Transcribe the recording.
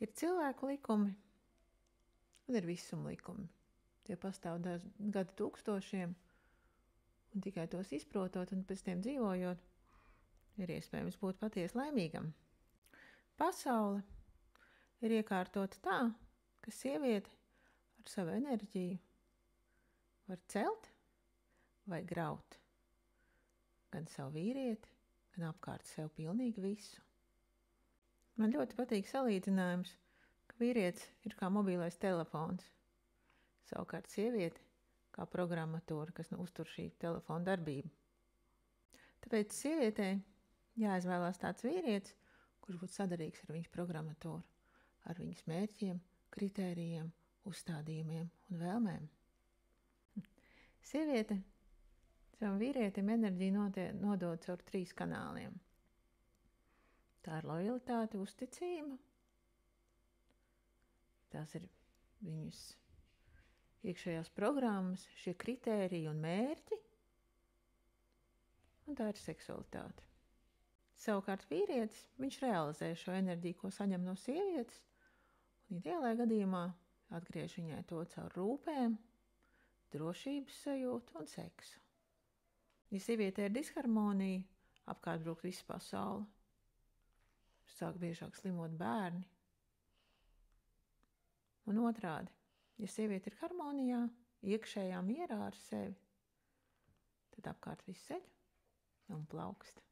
Ir cilvēku likumi un ir visuma likumi. Tie pastāv gadu tūkstošiem, un tikai tos izprotot un pēc tiem dzīvojot, ir iespējams būt patiesi laimīgam. Pasaule ir iekārtota tā, ka sieviete ar savu enerģiju var celt vai graut gan savu vīrieti, gan apkārt sev pilnīgi visu. Man ļoti patīk salīdzinājums, ka vīrietis ir kā mobilais telefons, savukārt sieviete kā programmatūra, kas uztur šī telefona darbību. Tāpēc sievietei jāizvēlās tāds vīrietis, kurš būtu sadarīgs ar viņas programmatūru, ar viņas mērķiem, kritērijiem, uzstādījumiem un vēlmēm. Sieviete savam vīrietim enerģiju nodod caur 3 kanāliem. Tā ir lojalitāte, uzticība. Tās ir viņas iekšējās programmas, šie kritēriji un mērķi. Un tā ir seksualitāte. Savukārt vīrietis, viņš realizē šo enerģiju, ko saņem no sievietes, un ideālajā gadījumā atgriež viņai to caur rūpēm, drošības sajūtu un seksu. Ja sievietē ir disharmonija, apkārt brūk visa pasaule. Sāk biežāk slimot bērni. Un otrādi, ja sieviete ir harmonijā, iekšējā mierā ar sevi, tad apkārt viss ceļ un plaukst.